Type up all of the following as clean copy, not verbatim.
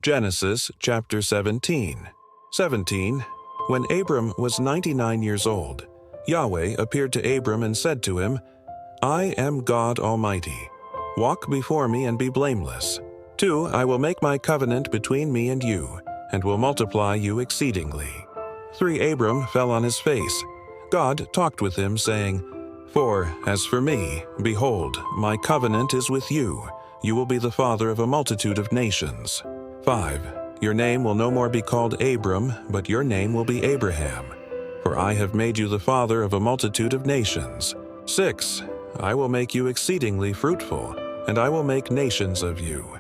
Genesis chapter 17. 17. When Abram was 99 years old, Yahweh appeared to Abram and said to him, I am God Almighty. Walk before me and be blameless. 2. I will make my covenant between me and you, and will multiply you exceedingly. 3. Abram fell on his face. God talked with him, saying, 4. As for me, behold, my covenant is with you. You will be the father of a multitude of nations. 5. Your name will no more be called Abram, but your name will be Abraham. For I have made you the father of a multitude of nations. 6. I will make you exceedingly fruitful, and I will make nations of you.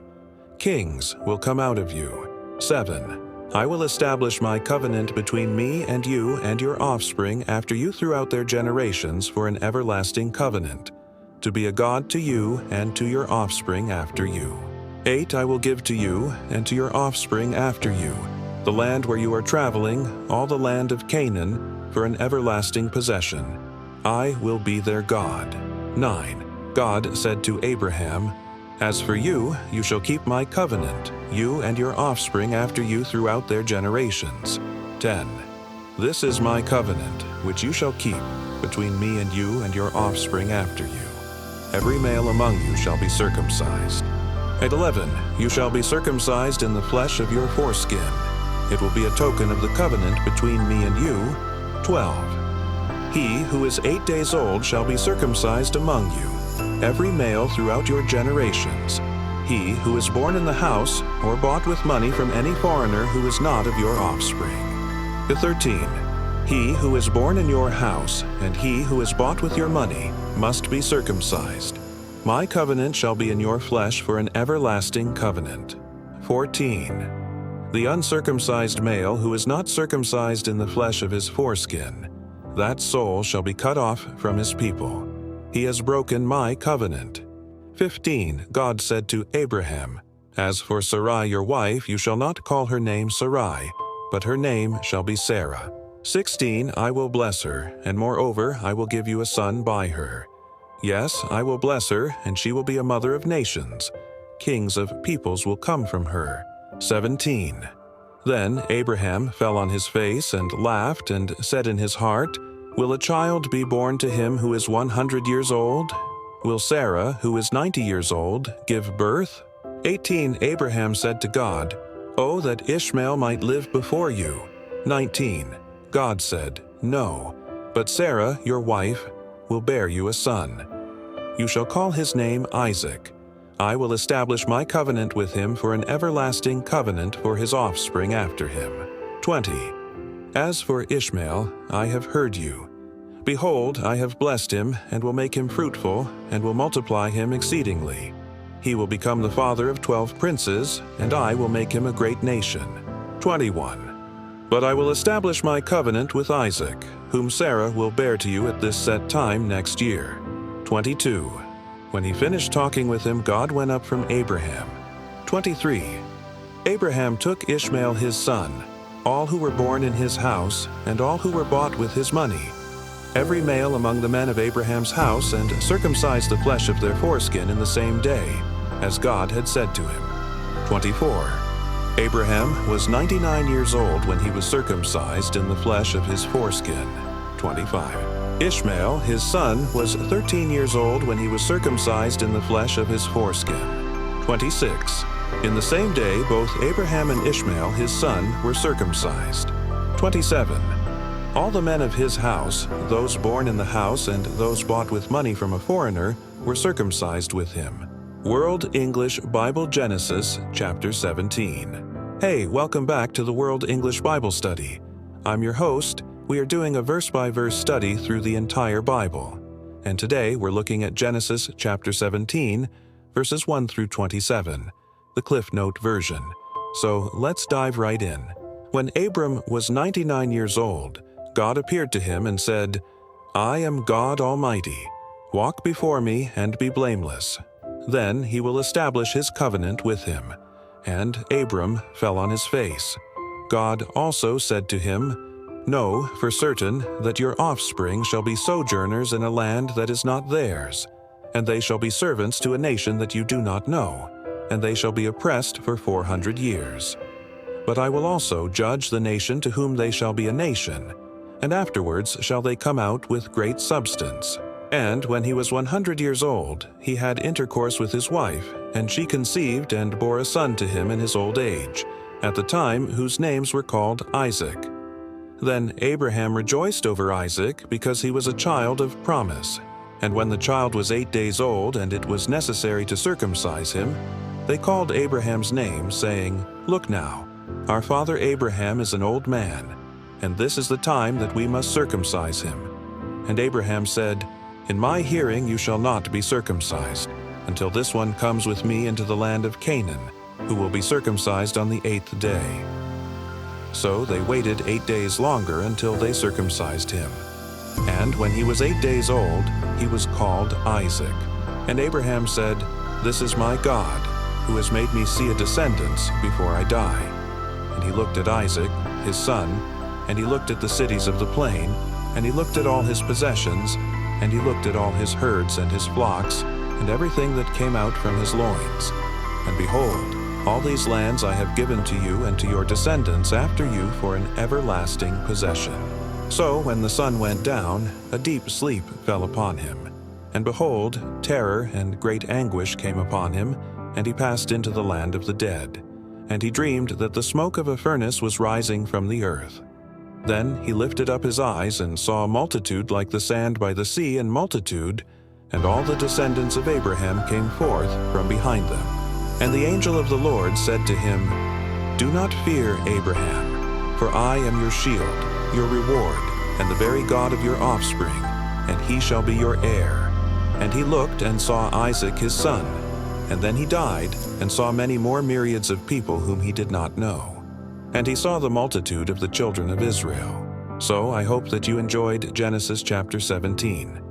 Kings will come out of you. 7. I will establish my covenant between me and you and your offspring after you throughout their generations for an everlasting covenant, to be a God to you and to your offspring after you. 8. I will give to you and to your offspring after you the land where you are traveling, all the land of Canaan, for an everlasting possession. I will be their God. 9. God said to Abraham, As for you, you shall keep my covenant, you and your offspring after you throughout their generations. 10. This is my covenant, which you shall keep between me and you and your offspring after you. Every male among you shall be circumcised. At 11, you shall be circumcised in the flesh of your foreskin. It will be a token of the covenant between me and you. 12. He who is 8 days old shall be circumcised among you, every male throughout your generations. He who is born in the house or bought with money from any foreigner who is not of your offspring. 13. He who is born in your house and he who is bought with your money must be circumcised. My covenant shall be in your flesh for an everlasting covenant. 14. The uncircumcised male who is not circumcised in the flesh of his foreskin, that soul shall be cut off from his people. He has broken my covenant. 15. God said to Abraham, As for Sarai your wife, you shall not call her name Sarai, but her name shall be Sarah. 16. I will bless her, and moreover I will give you a son by her. Yes, I will bless her, and she will be a mother of nations. Kings of peoples will come from her. 17. Then Abraham fell on his face and laughed and said in his heart, Will a child be born to him who is 100 years old? Will Sarah, who is 90 years old, give birth? 18. Abraham said to God, Oh, that Ishmael might live before you. 19. God said, No, but Sarah, your wife, will bear you a son. You shall call his name Isaac. I will establish my covenant with him for an everlasting covenant for his offspring after him. 20. As for Ishmael, I have heard you. Behold, I have blessed him, and will make him fruitful, and will multiply him exceedingly. He will become the father of 12 princes, and I will make him a great nation. 21. But I will establish my covenant with Isaac, whom Sarah will bear to you at this set time next year. 22. When he finished talking with him, God went up from Abraham. 23. Abraham took Ishmael his son, all who were born in his house, and all who were bought with his money, every male among the men of Abraham's house, and circumcised the flesh of their foreskin in the same day, as God had said to him. 24. Abraham was 99 years old when he was circumcised in the flesh of his foreskin. 25. Ishmael, his son, was 13 years old when he was circumcised in the flesh of his foreskin. 26. In the same day, both Abraham and Ishmael, his son, were circumcised. 27. All the men of his house, those born in the house and those bought with money from a foreigner, were circumcised with him. World English Bible Genesis, chapter 17. Hey, welcome back to the World English Bible Study. I'm your host. We are doing a verse-by-verse study through the entire Bible. And today we're looking at Genesis chapter 17, verses 1 through 27, the Cliff Note version. So let's dive right in. When Abram was 99 years old, God appeared to him and said, I am God Almighty. Walk before me and be blameless. Then he will establish his covenant with him. And Abram fell on his face. God also said to him, Know for certain that your offspring shall be sojourners in a land that is not theirs, and they shall be servants to a nation that you do not know, and they shall be oppressed for 400 years. But I will also judge the nation to whom they shall be a nation, and afterwards shall they come out with great substance. And when he was 100 years old, he had intercourse with his wife, and she conceived and bore a son to him in his old age, at the time whose names were called Isaac. Then Abraham rejoiced over Isaac because he was a child of promise. And when the child was 8 days old and it was necessary to circumcise him, they called Abraham's name, saying, Look now, our father Abraham is an old man, and this is the time that we must circumcise him. And Abraham said, In my hearing you shall not be circumcised, until this one comes with me into the land of Canaan, who will be circumcised on the 8th day. So they waited 8 days longer until they circumcised him. And when he was 8 days old, he was called Isaac. And Abraham said, This is my God, who has made me see a descendants before I die. And he looked at Isaac, his son, and he looked at the cities of the plain, and he looked at all his possessions, and he looked at all his herds and his flocks, and everything that came out from his loins. And behold, all these lands I have given to you and to your descendants after you for an everlasting possession. So when the sun went down, a deep sleep fell upon him. And behold, terror and great anguish came upon him, and he passed into the land of the dead. And he dreamed that the smoke of a furnace was rising from the earth. Then he lifted up his eyes and saw a multitude like the sand by the sea in multitude, and all the descendants of Abraham came forth from behind them. And the angel of the Lord said to him, Do not fear, Abraham, for I am your shield, your reward, and the very God of your offspring, and he shall be your heir. And he looked and saw Isaac his son, and then he died and saw many more myriads of people whom he did not know. And he saw the multitude of the children of Israel. So I hope that you enjoyed Genesis chapter 17.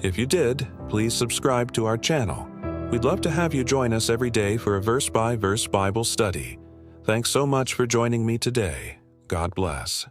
If you did, please subscribe to our channel. We'd love to have you join us every day for a verse-by-verse Bible study. Thanks so much for joining me today. God bless.